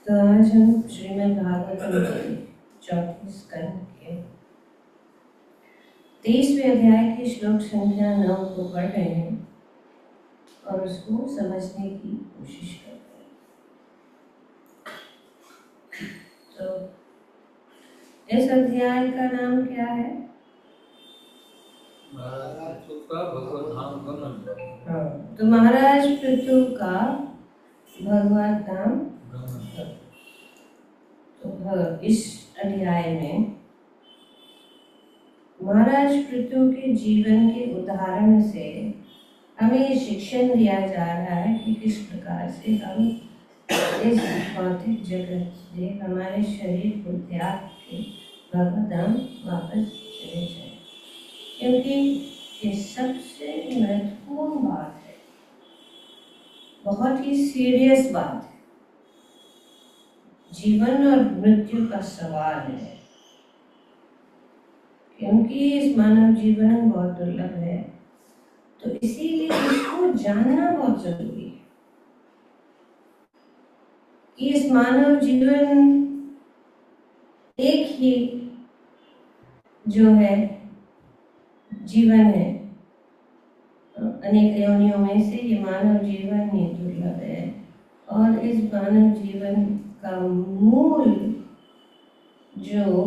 तो आज हम श्रीमद् भागवतम के 34 स्कंद के 23वें अध्याय की श्लोक संख्या 9 को पढ़ रहे हैं और उसको समझने की कोशिश कर रहे हैं। तो इस अध्याय का नाम क्या है? तो महाराज पृथु का भगवत धाम। तो इस अध्याय में महाराज पृथु के जीवन के उदाहरण से हमें ये शिक्षण दिया जा रहा है कि किस प्रकार से हम इस भौतिक जगत से हमारे शरीर को त्याग के भगवत धाम वापस चले जाए, क्योंकि ये सबसे महत्वपूर्ण बात है, बहुत ही सीरियस बात है। जीवन और मृत्यु का सवाल है, क्योंकि इस मानव जीवन बहुत दुर्लभ है, तो इसीलिए इसको जानना बहुत जरूरी है कि इस मानव जीवन एक ही जो है जीवन है, अनेक योनियों में से ये मानव जीवन ही दुर्लभ है। और इस मानव जीवन का मूल जो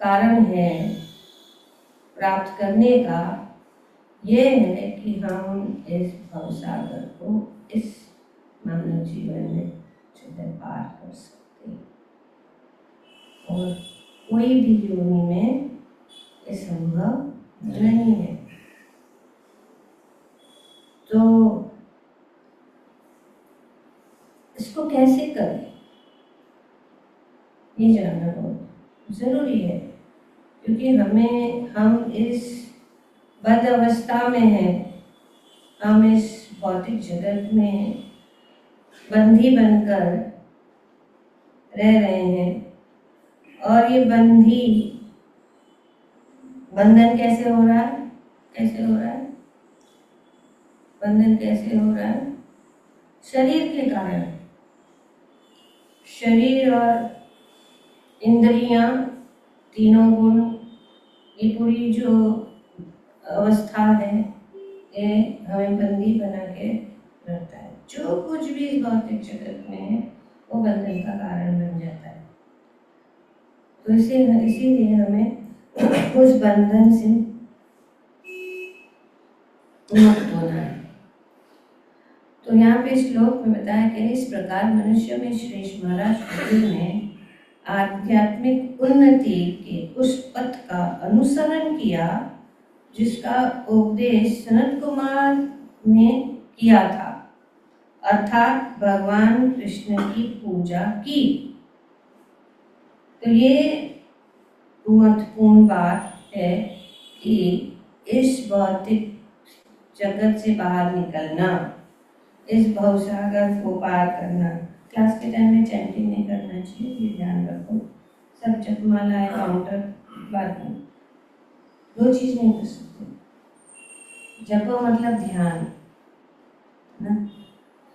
कारण है प्राप्त करने का, ये है कि हम इस भवसागर को इस मानव जीवन में जो है पार कर सकते हैं, और कोई भी योनि में ये संभव नहीं है। तो इसको कैसे करें ये जानना बहुत जरूरी है, क्योंकि हम इस बद अवस्था में हैं, हम इस भौतिक जगत में बंधी बनकर रह रहे हैं। और ये बंधन कैसे हो रहा है? बंधन कैसे हो रहा है? शरीर के कारण। शरीर और इंद्रियां, तीनों गुण, ये पूरी जो अवस्था है ये हमें बंदी बना के रखता है। जो कुछ भी इस भौतिक जगत में है वो बंधन का कारण बन जाता है। तो इसीलिए हमें उस बंधन से मुक्त होना है। तो यहाँ पे श्लोक में बताया कि इस प्रकार मनुष्य में श्रेष्ठ महाराज पृथु ने आध्यात्मिक उन्नति के उस पथ का अनुसरण किया जिसका उपदेश सनत कुमार ने किया था, अर्थात भगवान कृष्ण की पूजा की। तो ये महत्वपूर्ण बात है कि इस भौतिक जगत से बाहर निकलना, इस भवसागर को पार करना। क्लास के टाइम में चैंटिंग नहीं करना चाहिए, ये ध्यान रखो। सब जपमाला है, काउंटर बाद में, दो चीज नहीं कर सकते। जपो मतलब ध्यान ना।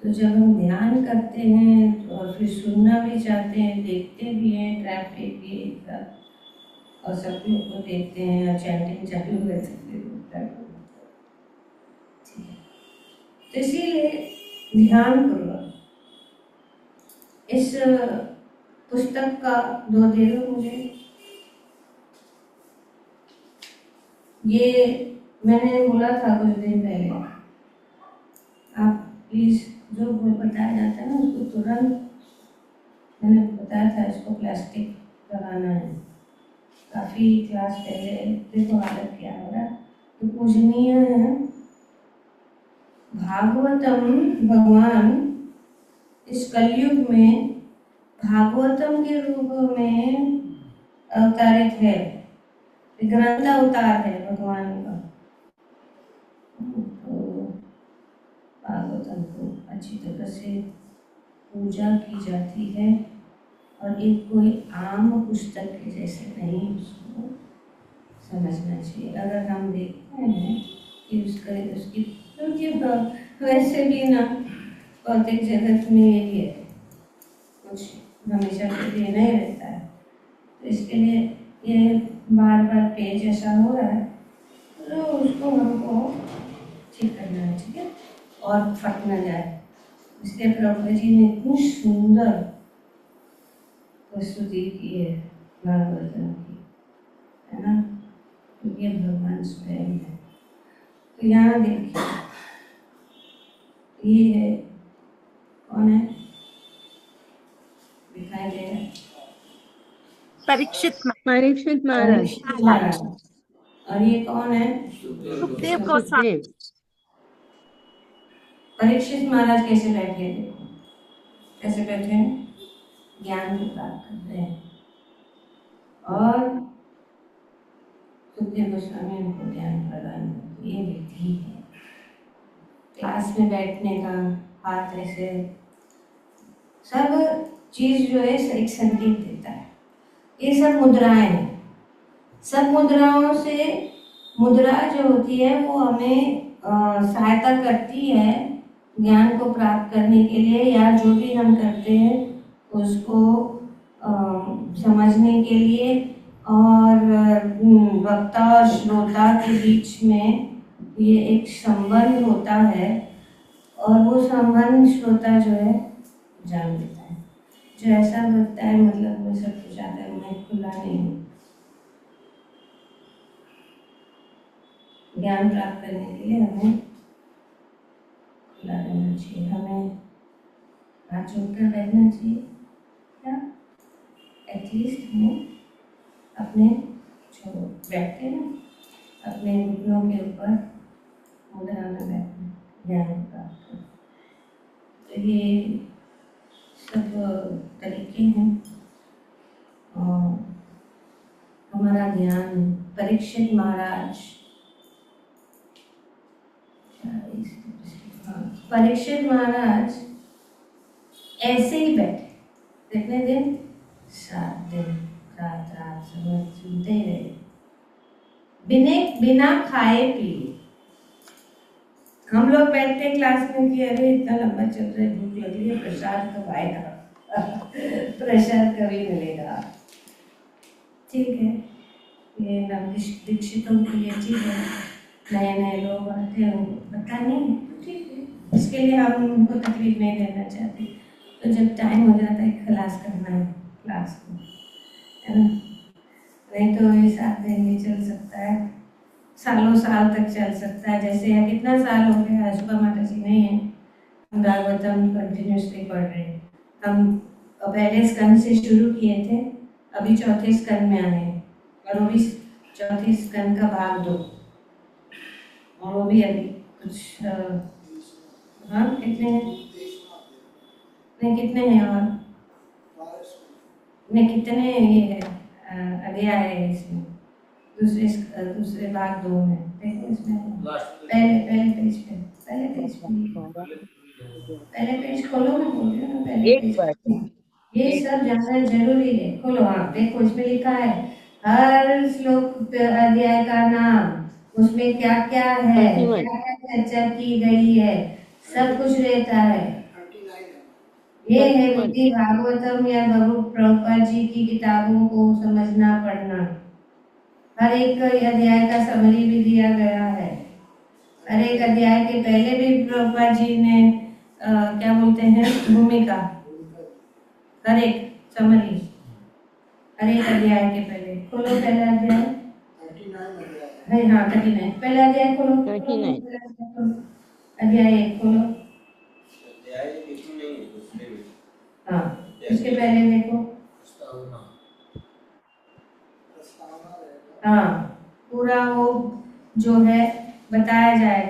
तो जब हम ध्यान करते हैं तो और फिर सुनना भी चाहते हैं, देखते भी हैं, ट्रैफिक भी और सब लोग को देखते हैं और चैंटिंग चालू कर सकते हैं, तो इसीलिए ध्यान पूर्वक इस पुस्तक का 2 दे दो मुझे। ये मैंने बोला था कुछ दिन पहले, आप प्लीज जो बताया जाता है ना उसको तुरंत, मैंने बताया था इसको प्लास्टिक लगाना है। काफ़ी क्लास पहले देखो हालत क्या हो रहा है। तो पूजनीय है भागवतम, भगवान इस कलयुग में भागवतम के रूप में अवतारित है, ग्रंथ अवतार है भगवान का। तो भागवतम को अच्छी तरह से पूजा की जाती है और एक कोई आम पुस्तक के जैसे नहीं उसको समझना चाहिए। अगर हम देखते हैं कि उसकी क्योंकि वैसे भी ना भौतिक जगत में यही है, कुछ हमेशा के लिए नहीं रहता है। तो इसके लिए ये बार बार पेज ऐसा हो रहा है, तो उसको हमको ठीक करना है, ठीक है, और फट न जाए। इसलिए प्रभु जी ने इतनी सुंदर प्रस्तुति की है भागवतम की, है ना, क्योंकि भगवान स्वयं है। तो यहाँ देखिए, ये है, कौन है, दिखाई दे रहा है? परीक्षित परीक्षित महाराज। परीक्षित महाराज। और ये कौन है? सुखदेव गोस्वामी। सुखदेव। परीक्षित महाराज कैसे बैठे, देखो कैसे बैठे हैं, ज्ञान की बात कर रहे हैं, और सुखदेव गोस्वामी उनको ज्ञान प्रदान करते। ये विधि है क्लास में बैठने का, हाथ ऐसे, सब चीज जो है एक संकेत देता है। ये सब मुद्राएं हैं, सब मुद्राओं से, मुद्रा जो होती है वो हमें सहायता करती है ज्ञान को प्राप्त करने के लिए, या जो भी हम करते हैं उसको समझने के लिए। और वक्ता और श्रोता के बीच में ये एक संबंध होता है, और वो संबंध श्रोता जो है जान लेता है। जो ऐसा लगता है मतलब वो सब कुछ आता है, मैं खुला नहीं हूँ। ज्ञान प्राप्त करने के लिए हमें खुला रहना चाहिए, हमें हाथ जोड़कर बैठना चाहिए, क्या एटलीस्ट हमें अपने जो बैठते हैं ना, अपने घुटनों के ऊपर मुद्रा में बैठना, ज्ञान प्राप्त करना। तो ये सब तरीके हैं। और हमारा ज्ञान, परीक्षित महाराज, परीक्षित महाराज ऐसे ही बैठे कितने दिन, 7 दिन, रात रात सुनते ही रहे, बिना खाए पिए। हम लोग बैठते क्लास में कि अरे इतना लंबा चल रहा है, भूख लग रही है, प्रसाद कब आएगा प्रसाद कभी मिलेगा। ठीक है, ये दीक्षितों की ये चीज है, नए नए लोग आते हैं, उनको पता नहीं है, ठीक है, इसके लिए हम उनको तकलीफ नहीं देना चाहते। तो जब टाइम हो जाता है खलास करना है क्लास को, है ना, नहीं तो ये 7 दिन में चल सकता है, सालों साल तक चल सकता है। जैसे यहाँ कितना साल हो गया, अशोका माता जी नहीं है, हम भागवतम कंटिन्यूसली पढ़ रहे हैं। हम पहले स्कंद से शुरू किए थे, अभी चौथे स्कंद में आए हैं, और वो भी चौथे स्कंद का भाग 2, और वो भी अभी कुछ हाँ कितने हैं, नहीं कितने हैं, और नहीं कितने ये है अध्याय है इसमें, दूसरे भाग 2 में देखो, इसमें पहले पेज पे, पहले पेज खोलो, मैं बोल रही हूँ ना, पहले पेज। ये सब जानना जरूरी है, खोलो, हाँ देखो इसमें लिखा है हर श्लोक अध्याय का नाम, उसमें क्या क्या है, क्या क्या चर्चा की गई है, सब कुछ रहता है। ये है विधि भागवतम या प्रभुपाद जी की किताबों को समझना पढ़ना। हर एक अध्याय का समरी भी दिया गया है। हर एक अध्याय के पहले भी प्रभुपाद जी ने क्या बोलते हैं, भूमिका, हर एक समरी, हर एक अध्याय के पहले खोलो, पहला अध्याय है, हाँ 39, पहला अध्याय खोलो, 39 अध्याय 1 खोलो, हाँ इसके पहले देखो, हाँ पूरा वो जो है बताया जाए,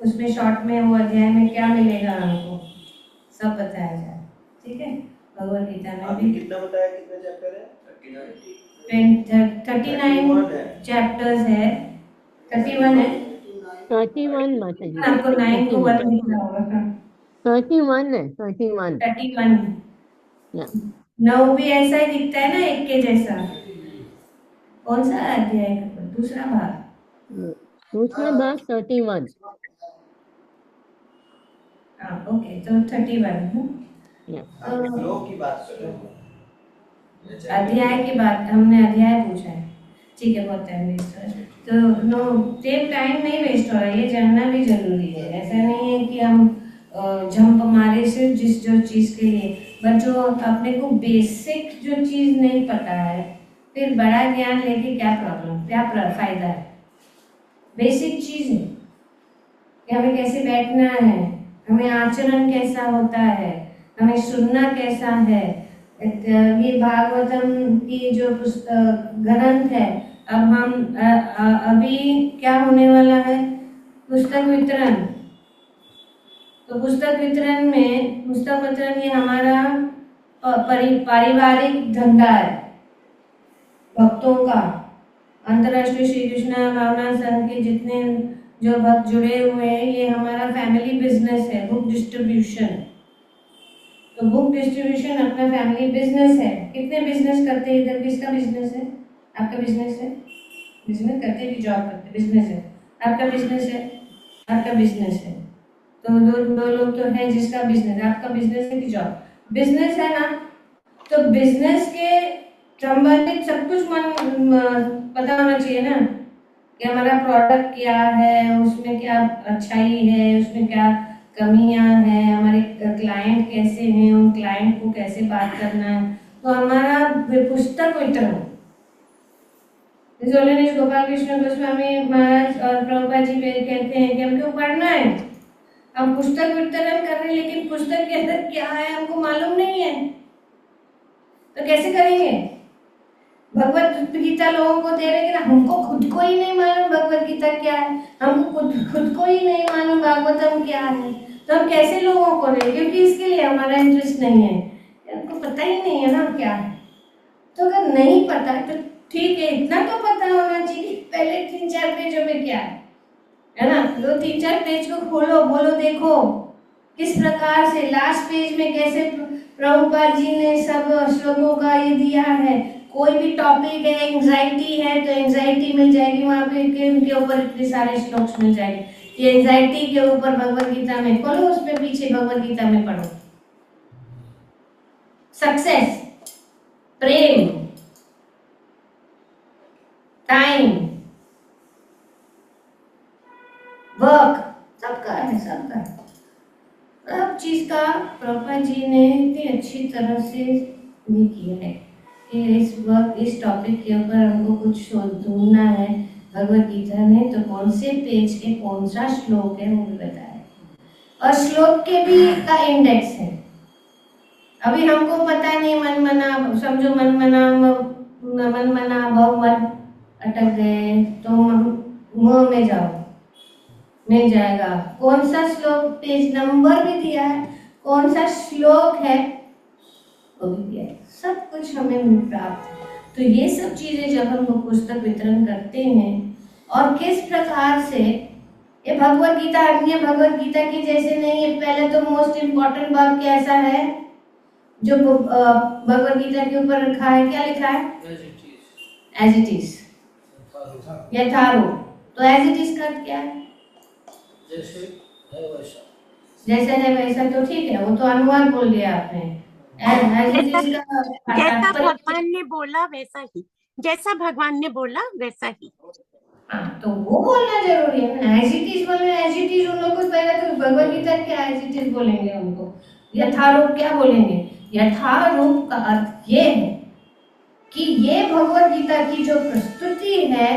उसमें शॉर्ट में वो अध्याय में क्या मिलेगा हमको सब बताया जाए, ठीक है। भगवद गीता में भी कितना बताया, कितने चैप्टर है? 39 चैप्टर्स है, 31 है, 31 माता जी, आपको 9 को 1 लिखना होगा, 31 है, 31 31। 9 भी ऐसा ही दिखता है ना, 1 के जैसा। कौन सा अध्याय का दूसरा भाग? दूसरा भाग 31। हाँ ओके, तो 31 है। Yeah. श्लोक की बात कर रहे हैं। अध्याय की बात, हमने अध्याय पूछा है। ठीक है, बहुत टाइम वेस्ट हो रहा है, तो नो टाइम नहीं वेस्ट हो रहा है, ये जानना भी जरूरी है। ऐसा नहीं है कि हम जंप मारे सिर्फ जो चीज़ के लिए, बट जो अपने को बेसिक जो चीज़ नहीं पता है, फिर बड़ा ज्ञान लेके क्या प्रॉब्लम, क्या फायदा है। बेसिक चीज़ है कि हमें कैसे बैठना है, हमें आचरण कैसा होता है, हमें सुनना कैसा है। ये भागवतम की जो पुस्तक ग्रंथ है, अब हम अभी क्या होने वाला है, पुस्तक वितरण। तो पुस्तक वितरण ये हमारा पारिवारिक धंधा है भक्तों का। अंतर्राष्ट्रीय श्री कृष्ण भावना संघ के जितने जो भक्त जुड़े हुए हैं, ये हमारा फैमिली बिजनेस है, बुक डिस्ट्रीब्यूशन। तो बुक डिस्ट्रीब्यूशन अपना फैमिली बिजनेस है। कितने बिजनेस करते हैं इधर? किसका बिजनेस है? आपका बिजनेस है? बिजनेस करते भी, जॉब करते, बिजनेस है। आपका बिजनेस है? आपका बिजनेस है। तो दो लोग तो हैं जिसका बिजनेस, आपका बिजनेस है कि जॉब? बिजनेस है ना। तो बिजनेस के संबंधित सब कुछ पता होना चाहिए ना, कि हमारा प्रोडक्ट क्या है, उसमें क्या अच्छाई है, उसमें क्या कमियां हैं, हमारे क्लाइंट कैसे हैं, उन क्लाइंट को कैसे बात करना है। तो हमारा पुस्तक वितरण, गोपाल कृष्ण गोस्वामी महाराज और प्रभुपाद जी कहते हैं कि हमको पढ़ना है, हम पुस्तक वितरण कर रहे हैं, लेकिन पुस्तक के अंदर क्या है हमको मालूम नहीं है, तो कैसे करेंगे? भगवत गीता लोगों को दे रहे हैं, हमको खुद को ही नहीं मालूम भगवत गीता क्या है, हमको खुद को ही नहीं मालूम भागवतम क्या है, तो हम कैसे लोगों को दें? क्योंकि इसके लिए हमारा इंटरेस्ट नहीं है, हमको पता ही नहीं है ना क्या है। तो अगर नहीं पता तो ठीक है, इतना तो पता होना चाहिए पहले 3-4 पेजों में क्या है ना। तो 3-4 पेज को खोलो, बोलो, देखो किस प्रकार से लास्ट पेज में कैसे प्रभुपाद जी ने सब श्लोकों का ये दिया है। कोई भी टॉपिक है, एंजाइटी है तो एंजाइटी मिल जाएगी वहां पे, उनके ऊपर इतने सारे श्लोक मिल जाएंगे। ये एंजाइटी के ऊपर भगवत गीता में खोलो, उसमें पीछे भगवत गीता में पढ़ो। सक्सेस, प्रेम, टाइम, वर्क, सबका है, सबका है। सब चीज का प्रभुपाद जी ने इतनी अच्छी तरह से ये किया है कि इस टॉपिक के ऊपर हमको कुछ ढूंढना है भगवत गीता में, तो कौन से पेज के कौन सा श्लोक है वो भी बताया, और श्लोक के भी का इंडेक्स है। अभी हमको पता नहीं, मन मना समझो, मन मना भाव मन अटक गए तो मुंह में जाओ, मिल जाएगा। कौन सा श्लोक, पेज नंबर भी दिया है, कौन सा श्लोक है वो भी दिया है, सब कुछ हमें प्राप्त है। तो ये सब चीजें जब हम पुस्तक वितरण करते हैं, और किस प्रकार से ये भगवत गीता अन्य भगवत गीता की जैसे नहीं है। पहले तो मोस्ट इम्पोर्टेंट बात क्या ऐसा है जो भगवत गीता के ऊपर रखा है, क्या लिखा है? एज इट इज, यथारूप। तो एज इट इज का क्या है? जैसे है वैसा, तो ठीक है, वो तो अनुवाद बोल दिया आपने। एज इट इज का जैसा भगवान ने बोला वैसा ही, जैसा भगवान ने बोला वैसा ही। हाँ, तो वो बोलना जरूरी है ना। एज इट इज बोलना, एज इट इज उन लोग को पहले तो भगवत गीता क्या एज इट इज बोलेंगे, उनको यथारूप क्या बोलेंगे? यथारूप का अर्थ ये है कि ये भगवत गीता की जो प्रस्तुति है,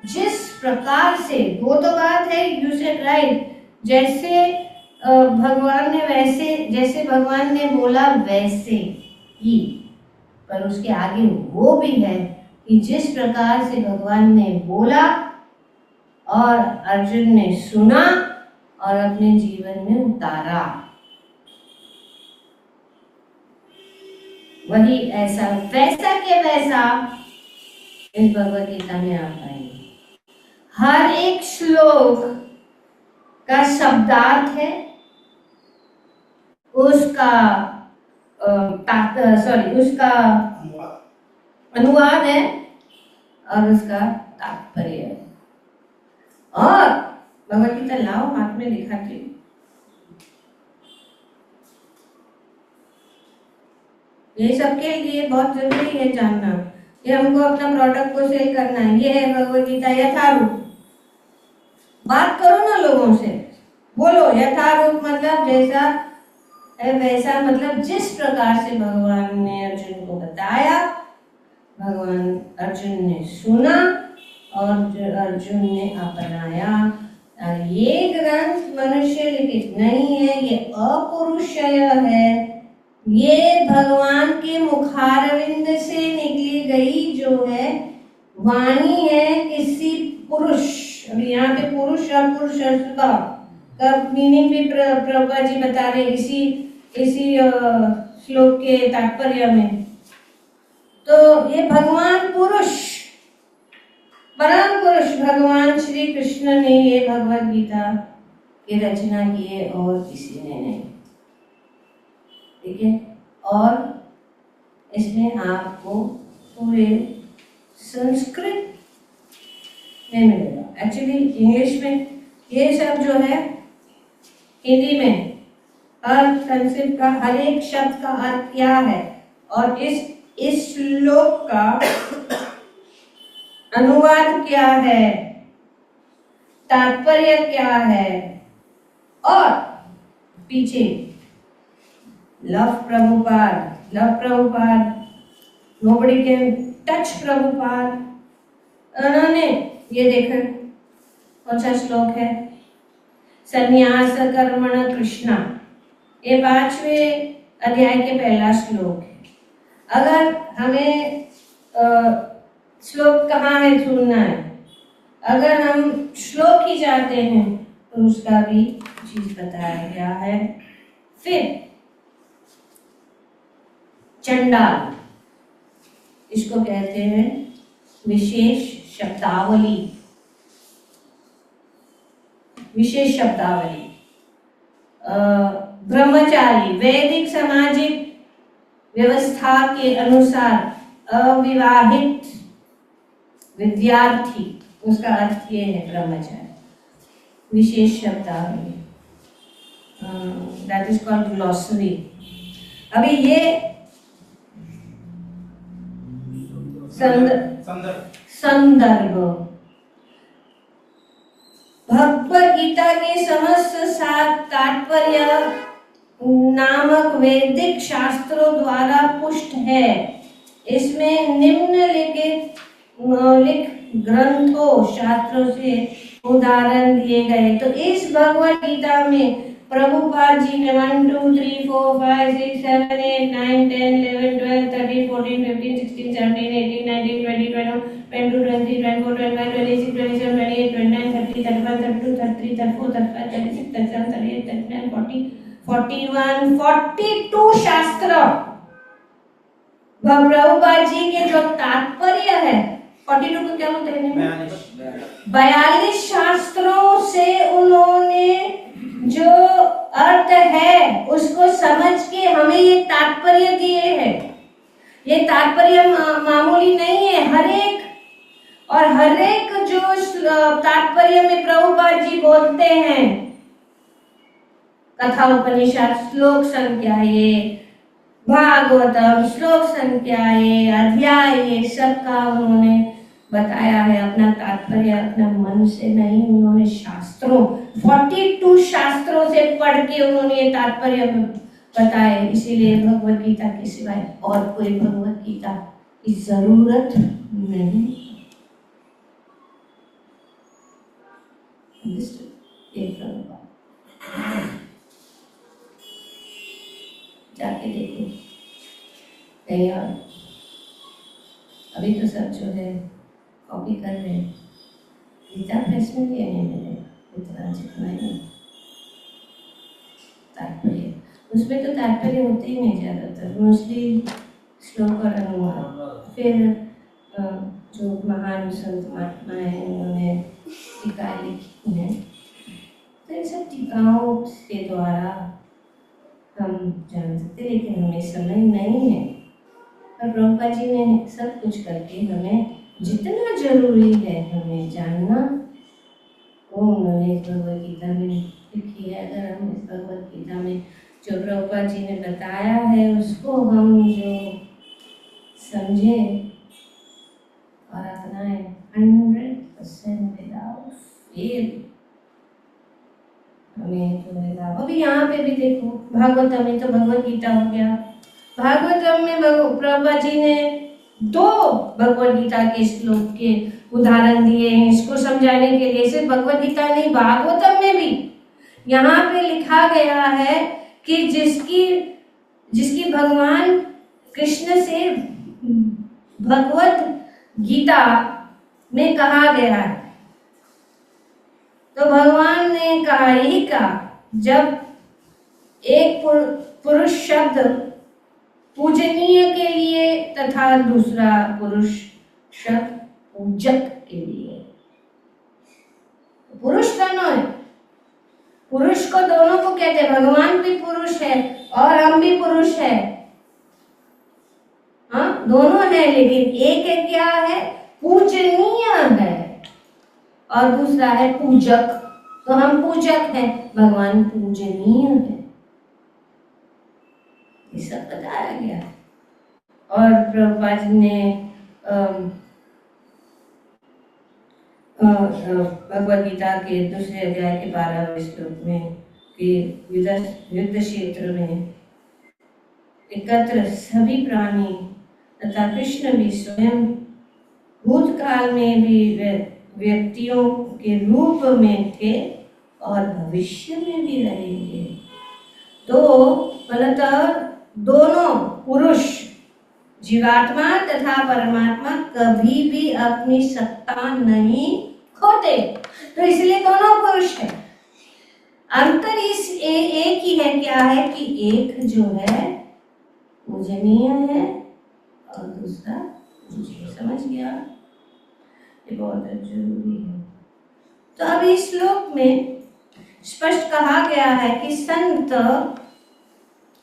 जिस प्रकार से, वो तो बात है यू सेड राइट, जैसे भगवान ने वैसे, जैसे भगवान ने बोला वैसे ही, पर उसके आगे वो भी है कि जिस प्रकार से भगवान ने बोला और अर्जुन ने सुना और अपने जीवन में उतारा, वही ऐसा वैसा के वैसा इस भगवत गीता में आप पाएंगे। हर एक श्लोक का शब्दार्थ है, उसका उसका अनुवाद है और उसका तात्पर्य है। और भगवत गीता लाओ, हाथ में दिखाती हूँ। ये सबके लिए बहुत जरूरी है जानना कि हमको अपना प्रोडक्ट को सेल करना है। ये है भगवद गीता यथारूप। बात करो ना लोगों से, बोलो यथारूप मतलब जैसा है वैसा, मतलब जिस प्रकार से भगवान ने अर्जुन को बताया, भगवान अर्जुन ने सुना और अर्जुन ने अपनाया। और ये ग्रंथ मनुष्य लिखित नहीं है, ये अपौरुषेय है, ये भगवान के मुखारविंद से निकली गई जो है वाणी है किसी पुरुष। अभी यहाँ पे पुरुष और पुरुष का मीनिंग भी प्रभुपाद जी बता रहे इसी श्लोक के तात्पर्य में। तो ये भगवान पुरुष, परम पुरुष भगवान श्री कृष्ण ने ये भगवद गीता की रचना की है और किसी ने नहीं। ठीक है, और इसमें आपको पूरे संस्कृत में मिलेगा। एक्चुअली इंग्लिश में ये सब जो है, हिंदी में अर्थ, संस्कृत का हर एक शब्द का अर्थ क्या है और इस श्लोक का अनुवाद क्या है, तात्पर्य क्या है, और पीछे love Prabhupada, nobody can touch Prabhupada. उन्होंने ये देखा कौन सा श्लोक है, संन्यास कर्मण कृष्णा, ये 5वें अध्याय के पहला श्लोक है। अगर हमें श्लोक कहाँ है सुनना है, अगर हम श्लोक ही जाते हैं तो उसका भी चीज बताया गया है। फिर चंडाल, इसको कहते हैं विशेष शब्दावली, विशेष शब्दावली। ब्रह्मचारी, वैदिक सामाजिक व्यवस्था के अनुसार अविवाहित विद्यार्थी, उसका अर्थ ये है ब्रह्मचारी, विशेष शब्दावली, दैट इज कॉल्ड ग्लॉसरी। अभी ये संदर्भ भगवद गीता के समस्त सात तात्पर्य नामक वैदिक शास्त्रों द्वारा पुष्ट है। इसमें निम्नलिखित ग्रंथों शास्त्रों से उदाहरण दिए गए। तो इस भगवद गीता में प्रभुपाद जी ने 1 2 3 4 5 6 7 8 9 10 11 12 13 14 15 16 17 18 19 20 21 22 23 24 25 26 27 28 29 30 31 32 33 34 35 36 37 38 39 40 41 42 शास्त्र प्रभुपाद जी के जो तात्पर्य है, 42 को क्या बोलते हैं, 42 शास्त्रों से उन्होंने जो अर्थ है उसको समझ के हमें ये तात्पर्य दिए हैं। ये तात्पर्य मामूली नहीं है, हर एक जो तात्पर्य में प्रभुपाद जी बोलते हैं, कथा उपनिषद श्लोक संख्या ये, भागवतम श्लोक संख्या ये, अध्याय ये, सबका उन्होंने बताया है। अपना तात्पर्य अपना मन से नहीं, उन्होंने शास्त्रों 42 शास्त्रों से पढ़ के उन्होंने ये तात्पर्य बताए। इसीलिए भगवद गीता के सिवाय और कोई भगवद गीता की जरूरत नहीं। जाके देखो कहीं और। अभी तो सब जो है कॉपी कर रहे हैं, गीता प्रेस में भी नहीं मिलेगा इतना जितना ही तात्पर्य, उसमें तो तात्पर्य होते ही नहीं ज़्यादातर, मोस्टली श्लोक और अनुवाद। फिर जो महान संत महात्मा हैं उन्होंने टीका लिखी हैं, तो इन सब टीकाओं के द्वारा हम जान सकते, लेकिन हमें समय नहीं है। और प्रभुपाद जी ने सब कुछ करके हमें जितना जरूरी है हमें जानना, वो उन्होंने इस भगवद गीता में लिखी है। अगर हम इस भगवद गीता में जो प्रभुपाद जी ने बताया है उसको हम जो फिर हमें तो लगा, अभी यहाँ पे भी देखो भागवतम में तो भगवत गीता हो गया। भागवतम में प्रभुपाद जी ने 2 भगवत गीता के श्लोक के उदाहरण दिए हैं इसको समझाने के लिए। सिर्फ भगवत गीता नहीं, भागवतम में भी यहाँ पे लिखा गया है कि जिसकी भगवान कृष्ण से भगवत गीता में कहा गया है, तो भगवान ने कहा, यही कहा, जब एक पुरुष शब्द पूजनीय के लिए तथा दूसरा पुरुष शब्द पूजक के लिए। पुरुष दोनों है, पुरुष को दोनों को कहते हैं, भगवान भी पुरुष है और हम भी पुरुष है, हाँ दोनों है, लेकिन एक है क्या है, पूजनीय है और दूसरा है पूजक। तो हम पूजक हैं, भगवान पूजनीय है, ये सब बताया गया। और प्रभुपाद जी ने भगवद गीता के दूसरे अध्याय के 12वें श्लोक में कि युद्ध क्षेत्र में एकत्र सभी प्राणी तथा कृष्ण भी स्वयं भूतकाल में भी व्यक्तियों के रूप में थे और भविष्य में भी रहेंगे। तो फलतः दोनों पुरुष, जीवात्मा तथा परमात्मा, कभी भी अपनी सत्ता नहीं खोते, तो इसलिए दोनों पुरुष है। अंतर इस एक ही है, क्या है कि एक जो है पूजनीय है और दूसरा पूज्य। समझ गया, ये बहुत जरूरी है। तो अब इस श्लोक में स्पष्ट कहा गया है कि संत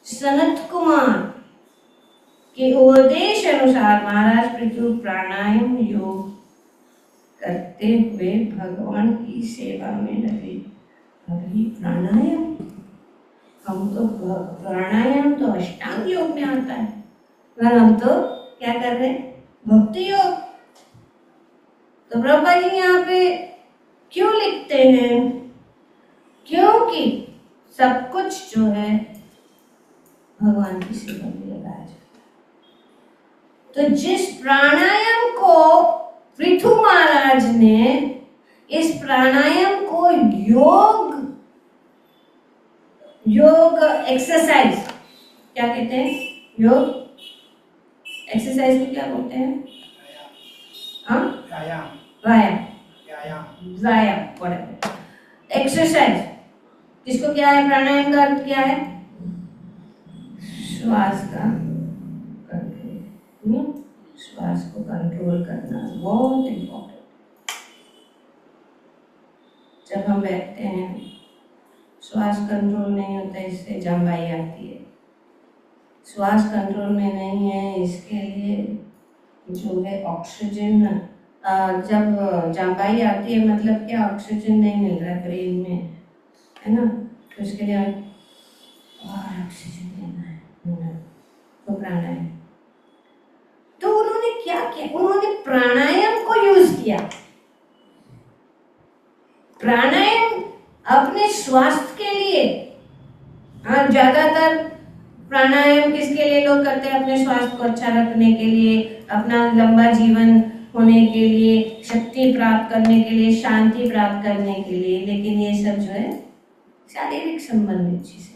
सनत कुमार के उपदेश अनुसार महाराज पृथु प्राणायाम योग करते हुए भगवान की सेवा में लगे। अभी प्राणायाम, हम तो प्राणायाम तो अष्टांग योग में आता है, पर हम तो क्या कर रहे हैं, भक्ति योग। तो प्रभुपाद जी यहाँ पे क्यों लिखते हैं, क्योंकि सब कुछ जो है भगवान की सेवा में लगाया जाता है। तो जिस प्राणायाम को पृथु महाराज ने, इस प्राणायाम को योग एक्सरसाइज क्या कहते हैं, योग एक्सरसाइज को क्या बोलते हैं, हाँ व्यायाम एक्सरसाइज। इसको क्या है, प्राणायाम का अर्थ क्या है, श्वास का कंट्रोल, श्वास को कंट्रोल करना बहुत इम्पोर्टेंट। जब हम बैठते हैं श्वास कंट्रोल नहीं होता, इससे जम्बाई आती है। श्वास कंट्रोल में नहीं है, इसके लिए जो है ऑक्सीजन, जब जम्बाई आती है मतलब क्या, ऑक्सीजन नहीं मिल रहा है ब्रेन में, है ना, तो इसके लिए और ऑक्सीजन लेना है, तो प्राणायाम। तो उन्होंने क्या किया, उन्होंने प्राणायाम को यूज किया। प्राणायाम अपने स्वास्थ्य के लिए, हाँ ज्यादातर प्राणायाम किसके लिए लोग करते हैं, अपने स्वास्थ्य को अच्छा रखने के लिए, अपना लंबा जीवन होने के लिए, शक्ति प्राप्त करने के लिए, शांति प्राप्त करने के लिए। लेकिन ये सब जो है शारीरिक संबंधित चीज है।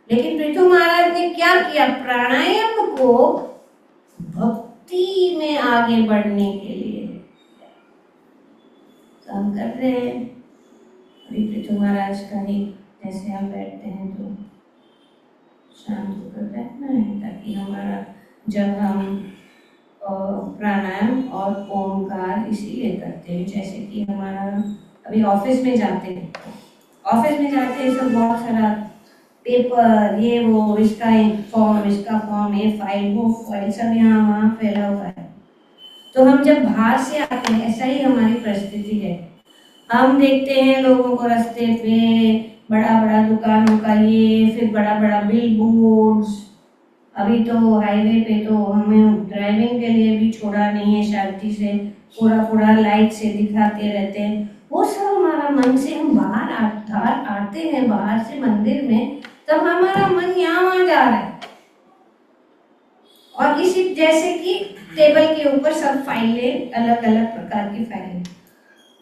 लेकिन पृथु महाराज ने क्या किया, प्राणायाम को भक्ति में आगे बढ़ने के लिए काम कर रहे हैं। अभी पृथु महाराज का ही जैसे हम बैठते हैं तो शांत होकर बैठना है, ताकि हमारा, जब हम प्राणायाम और ओमकार इसीलिए करते हैं, जैसे कि हमारा अभी ऑफिस में जाते हैं सब बहुत सारा पेपर, ये वो, इसका एक फॉर्म, इसका फॉर्म, ये फाइल, वो फाइल, सब यहाँ वहाँ फैला हुआ है। तो हम जब बाहर से आते हैं, ऐसा ही हमारी परिस्थिति है। हम देखते हैं लोगों को रास्ते पे, बड़ा बड़ा दुकानों का ये, फिर बड़ा बड़ा बिल बोर्ड्स। अभी तो हाईवे पे तो हमें ड्राइविंग के लिए भी छोड़ा नहीं है, शांति से पूरा लाइट से दिखाते रहते हैं। वो सब हमारा मन से हम बाहर आते हैं बाहर से मंदिर में, तब हमारा मन यहाँ वहाँ जा रहा है। और इसी जैसे कि टेबल के ऊपर सब फाइलें, अलग अलग प्रकार की फाइलें,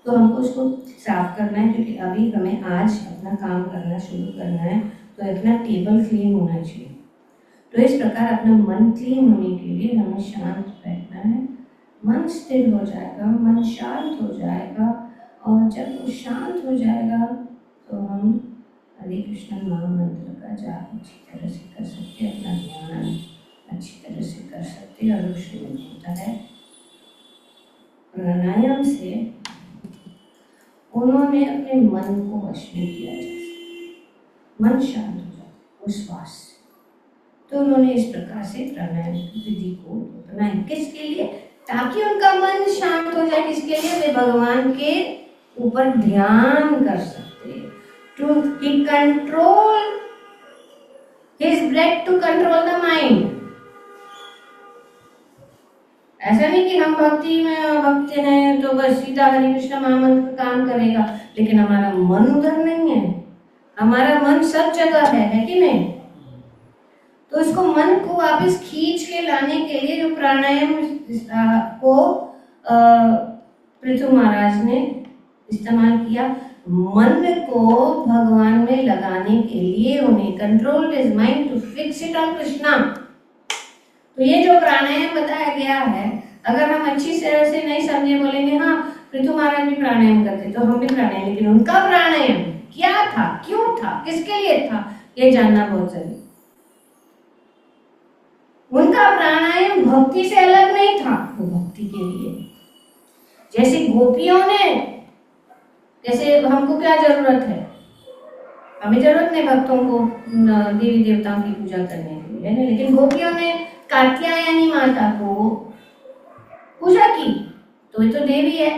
तो हमको उसको साफ करना है, क्योंकि अभी हमें आज अपना काम करना शुरू करना है, तो अपना टेबल क्लीन होना चाहिए। तो इस प्रकार अपना मन क्लीन होने के लिए हमें शांत बैठना है। मन स्थिर हो जाएगा, मन शांत हो जाएगा, और जब वो शांत हो जाएगा तो हम हरे कृष्ण महामंत्र का जाप अच्छी तरह से कर सकते हैं, अपना ध्यान अच्छी तरह से कर सकते हैं। और वो शुरू होता है प्राणायाम से। उन्होंने अपने मन को वश में किया, जैसे मन शांत हो जाता है उस श्वास से। तो उन्होंने इस प्रकार से प्राणायाम की विधि को अपनाई। किसके लिए? ताकि उनका मन शांत हो जाए। किसके लिए? वे भगवान के ऊपर ध्यान कर सकते हैं। To he control his breath to control the mind. ऐसा नहीं कि हम भक्ति में भक्त हैं तो बस सीधा हरे कृष्ण महामंत्र काम करेगा, लेकिन हमारा मन उधर नहीं है। हमारा मन सब जगह है कि नहीं? तो इसको मन को वापस खींच के लाने के लिए जो प्राणायाम को पृथु महाराज ने इस्तेमाल किया, मन को भगवान में लगाने के लिए उन्हें control his mind to fix it on Krishna. तो ये जो प्राणायाम बताया गया है, अगर हम अच्छी तरह से नहीं समझे, बोलेंगे हाँ पृथु महाराज भी प्राणायाम करते तो हम भी प्राणायाम, लेकिन उनका प्राणायाम क्या था, क्यों था, किसके लिए था, ये जानना बहुत जरूरी। उनका प्राणायाम भक्ति से अलग नहीं था, वो भक्ति के लिए। जैसे गोपियों ने, जैसे हमको क्या जरूरत है, हमें जरूरत नहीं भक्तों को देवी देवताओं की पूजा करने के लिए, लेकिन गोपियों ने कात्यायनी माता को पूजा की, तो ये तो देवी है।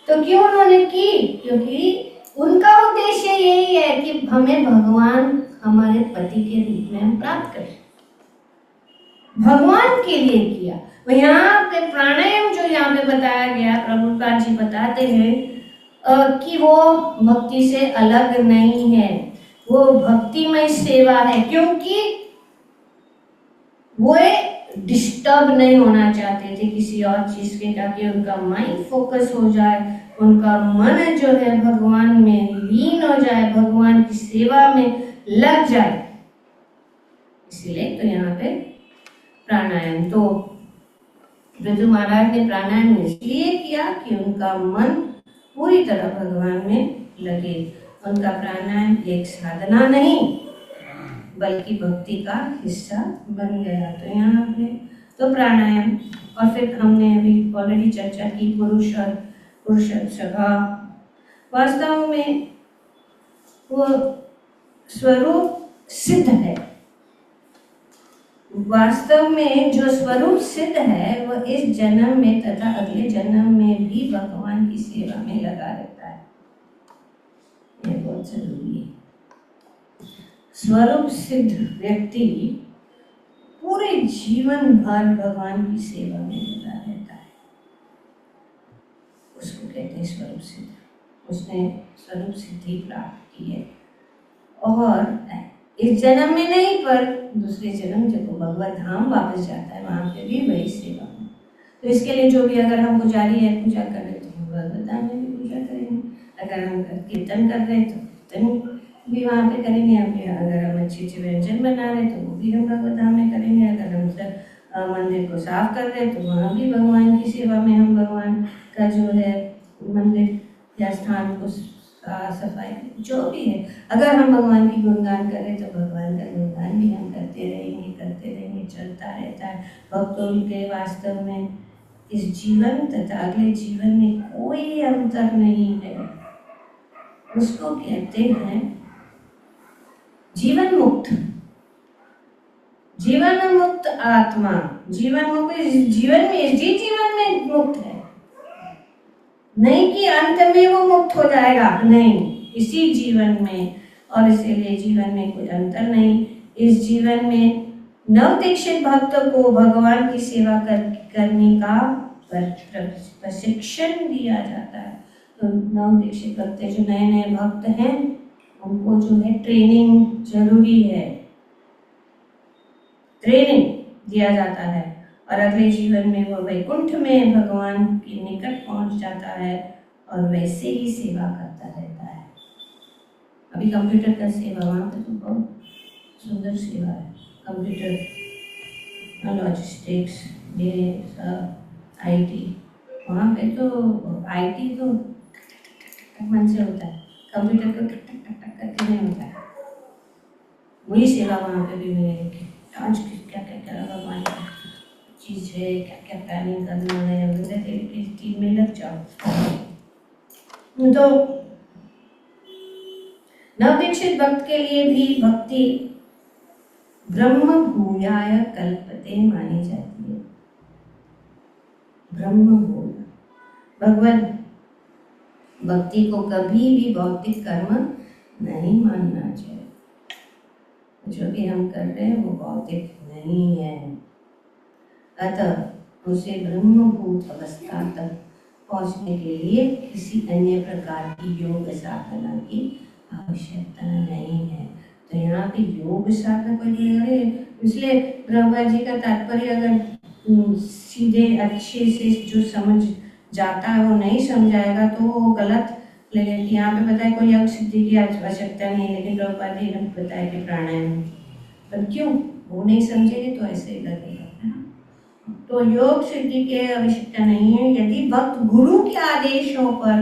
तो क्यों उन्होंने की? क्योंकि उनका उद्देश्य यही है कि हमें भगवान हमारे पति के रूप में हम प्राप्त करें, भगवान के लिए किया। तो यहाँ पे प्राणायाम जो यहाँ पे बताया गया, प्रभुपाद जी बताते हैं कि वो भक्ति से अलग नहीं है, वो भक्तिमय सेवा है, क्योंकि वो डिस्टर्ब नहीं होना चाहते थे किसी और चीज के, ताकि उनका माइंड फोकस हो जाए, उनका मन जो है भगवान में लीन हो जाए, भगवान की सेवा में लग जाए। इसलिए तो यहाँ पे प्राणायाम, तो पृथु महाराज ने प्राणायाम इसलिए किया कि उनका मन पूरी तरह भगवान में लगे। उनका प्राणायाम एक साधना नहीं बल्कि भक्ति का हिस्सा बन गया। तो यहाँ पे तो प्राणायाम, और फिर हमने अभी ऑलरेडी चर्चा की पुरुष स्वभाव, वास्तव में वो स्वरूप सिद्ध है। वास्तव में जो स्वरूप सिद्ध है वो इस जन्म में तथा अगले जन्म में भी भगवान की सेवा में लगा रहता है। ये बहुत जरूरी है। स्वरूप सिद्ध व्यक्ति पूरे जीवन भर भगवान की सेवा में लगा रहता है, उसको कहते हैं स्वरूप सिद्ध। उसने स्वरूप सिद्धि प्राप्त की है, और इस जन्म में नहीं पर दूसरे जन्म जब वो भगवत धाम वापस जाता है वहाँ पे भी वही सेवा है। तो इसके लिए जो भी, अगर हम पुजारी है पूजा कर रहे तो हम भगवत धाम में भी पूजा करेंगे, अगर हम कीर्तन कर रहे तो कीर्तन भी वहाँ पे करेंगे, अगर हम अच्छे अच्छे व्यंजन बना रहे तो वो भी हम भगवत धाम में करेंगे, अगर हम मंदिर को साफ कर रहे तो वहाँ भी भगवान की सेवा में हम भगवान का जो है मंदिर या स्थान को सफाई जो भी है, अगर हम भगवान की गुणगान करें तो भगवान का गुणगान भी हम करते रहेंगे, चलता रहता है। भक्तों के वास्तव में इस जीवन तथा अगले जीवन में कोई अंतर नहीं है। उसको कहते हैं जीवन मुक्त आत्मा। जीवन मुक्त जीवन में, इस जीवन में मुक्त है, नहीं कि अंत में वो मुक्त हो जाएगा, नहीं, इसी जीवन में। और इसीलिए जीवन में कोई अंतर नहीं। इस जीवन में नव दीक्षित भक्त को भगवान की सेवा करने का प्रशिक्षण दिया जाता है। तो नव दीक्षित भक्त जो नए नए भक्त हैं उनको जो है ट्रेनिंग जरूरी है, ट्रेनिंग दिया जाता है और अगले जीवन में वो वैकुंठ में भगवान के निकट पहुंच जाता है और वैसे ही सेवा करता रहता है। अभी कंप्यूटर का सेवा वहाँ पे तो बहुत सुंदर सेवा है, कंप्यूटर लॉजिस्टिक्स ये सब IT, वहाँ पे तो IT तो मन से होता है, कंप्यूटर को टक टक टक टक करके नहीं होता है। वही सेवा वहाँ पे भी मिलेगी। आज क्या क्या क्या भगवान की चीज़ है, क्या क्या प्लानिंग करना है, इस टीम में लग जाओ। तो नवदीक्षित भक्त के लिए भी भक्ति ब्रह्म भूयाय कल्पते मानी जाती है। ब्रह्म भूया, भगवान भक्ति को कभी भी भौतिक कर्म नहीं मानना चाहिए। जो भी हम कर रहे हैं वो भौतिक नहीं है, अतः उसे ब्रह्मभूत अवस्था तक पहुंचने के लिए किसी अन्य प्रकार की योग साधना की आवश्यकता नहीं है। तो यहाँ पे योग साधना कोई बोले, इसलिए ब्रह्मा जी का तात्पर्य अगर सीधे अच्छे से जो समझ जाता है वो नहीं समझाएगा तो वो गलत लेकिन यहाँ पे बताया कोई योग सिद्धि की आवश्यकता नहीं है, लेकिन प्रभुपाद जी ने बताया कि प्राणायाम, पर क्यों वो नहीं समझेंगे तो ऐसे ही लगेगा। तो योग सिद्धि की आवश्यकता नहीं है यदि भक्त गुरु के आदेशों पर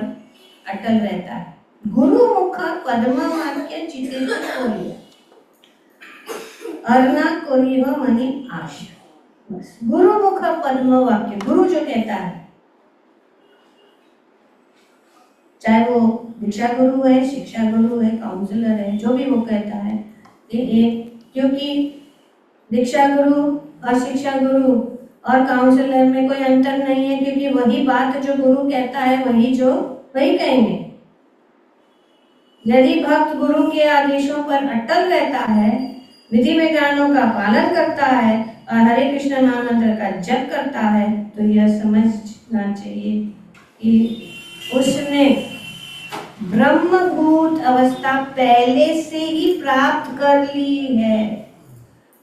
अटल रहता है। गुरु मुख पद्म वाक्य चित्त कोरिया अर्ना कोरियो मनी आशा, बस गुरु मुख पद्म वाक्य, गुरु जो कहता है, चाहे वो दीक्षा गुरु है, शिक्षा गुरु है, काउंसलर है, जो भी वो कहता है ये एक, क्योंकि दीक्षा गुरु और शिक्षा गुरु और काउंसलर में कोई अंतर नहीं है, क्योंकि वही बात जो गुरु कहता है वही कहेंगे। यदि भक्त गुरु के आदेशों पर अटल रहता है, विधि विधानों का पालन करता है और हरे कृष्ण नाम मंत्र का जप करता है, तो यह समझना चाहिए कि उसने ब्रह्मभूत अवस्था पहले से ही प्राप्त कर ली है।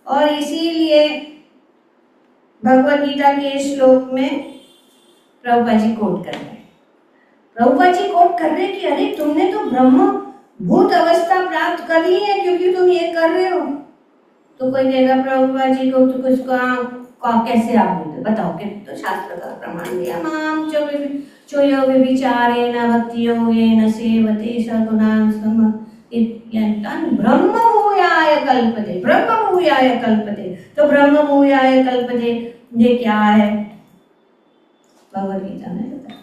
और इसीलिए भगवद गीता के श्लोक में प्रभुपाद जी कोट कर रहे हैं, प्रभुपाद जी कोट कर रहे हैं कि अरे तुमने तो ब्रह्म भूत अवस्था प्राप्त कर ली है क्योंकि तुम ये कर रहे हो। तो कोई कहेगा प्रभुपाद जी को तो कुछ कैसे आप बोलते, बताओ कि तो शास्त्र का प्रमाण दिया, माम चोयो विचारेण भक्ति योगेन सेवते सगुणान् समतीत्यन्तं ब्रह्म भूयाय कल्पते, ब्रह्म भूयाय कल्पते। तो ब्रह्म भूयाय कल्पते ये क्या है? भगवद गीता में बताया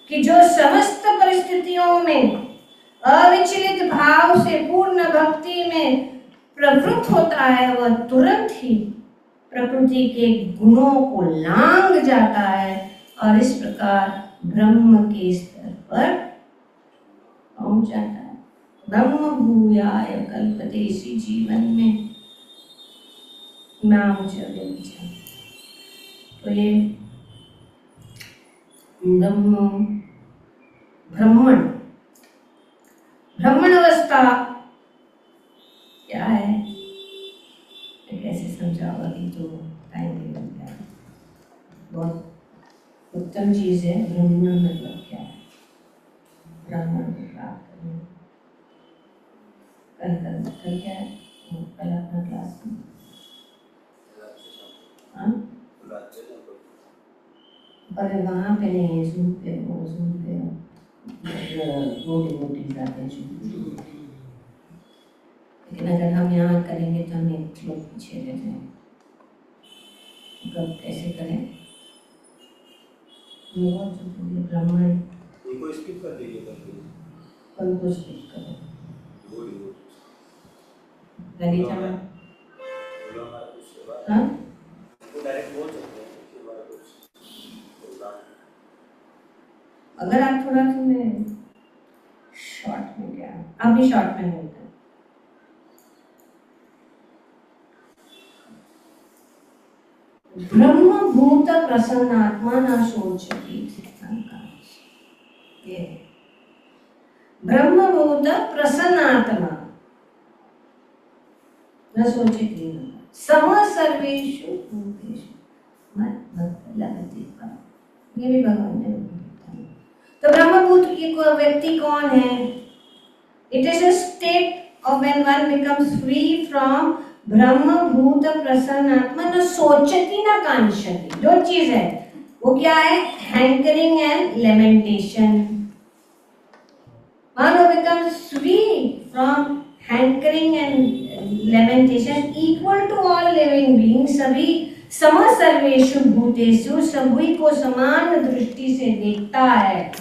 कि जो समस्त परिस्थितियों में अविचलित भाव से पूर्ण भक्ति में प्रवृत्त होता है, वह तुरंत ही प्रकृति के गुणों को लांघ जाता है और इस प्रकार ब्रह्म के स्तर पर पहुंच जाता है। ब्रह्म भूयाय कल्पते, इसी जीवन में नाम जप। तो ये ब्राह्मण अवस्था क्या है, कैसे समझाओ, अभी तो टाइम नहीं लग गया। बहुत उत्तम चीज है ब्राह्मण, मतलब क्या है, ब्राह्मण को प्राप्त करना। कल क्या है, कल अपना क्लास में पर वहाँ पे नहीं है, जूम पे मोटी बातें, लेकिन अगर हम यहाँ करेंगे तो हम एक लोग पीछे रह जाएंगे। कब कैसे करें, ब्राह्मण को स्किप कर दीजिए, कल को स्किप करें, ललिता मैम, हाँ डायरेक्ट बोल सकते हैं। अगर आप थोड़ा सा में शॉर्ट में क्या, आप भी शॉर्ट में बोलते हैं। ब्रह्मभूत प्रसन्नात्मा न शोचति, ये ब्रह्मभूत प्रसन्नात्मा न सोचति न सम सर्वेषु भूतेषु मत लगति पर। ये भी भगवान ने बताया। तो ब्रह्मभूत की को व्यक्ति कौन है? It is a state of when one becomes free from ब्रह्मभूत प्रसन्नात्मा न सोचती न कांक्षति। दो चीज है, वो क्या है? Hankering and lamentation. One who becomes free from hankering and lamentation equal to all living beings, सभी सम सर्वेषु भूतेषु, सभी को समान दृष्टि से देखता है।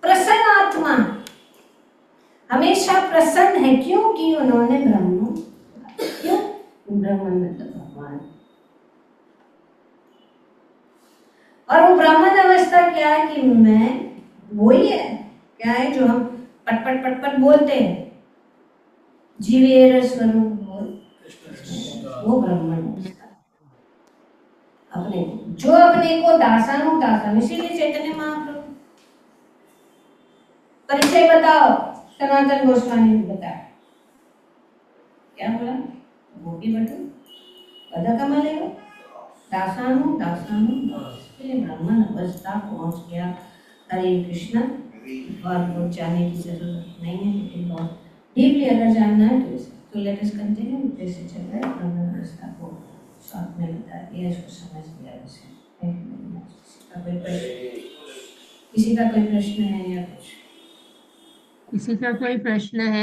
प्रसन्न आत्मा हमेशा प्रसन्न है, क्योंकि उन्होंने ब्रह्म, क्यों? ब्रह्मन मतलब भगवान। और वो ब्राह्मण अवस्था क्या है कि मैं वही है, क्या है जो हम पट पट पट पट बोलते हैं, जीवेर स्वरूप वो ब्राह्मण अवस्था। अपने जो अपने को दासानु दासन, इसीलिए चैतन्य महाप्रभु परिचय बताओ, सनातन गोस्वामी ने बताया, क्या बोला? गोपी बटू पद कमलेगा दासानु दासानु दास, ब्राह्मण अवस्था पहुंच गया। हरे कृष्ण। और वो जाने की जरूरत नहीं है, लेकिन बहुत डीपली अगर जानना है तो लेट अस कंटिन्यू। जैसे चल रहा है ब्राह्मण अवस्था को शॉर्ट में बता दिया, इसको समझ लिया वैसे। किसी का कोई प्रश्न है या कुछ? किसी का कोई प्रश्न है?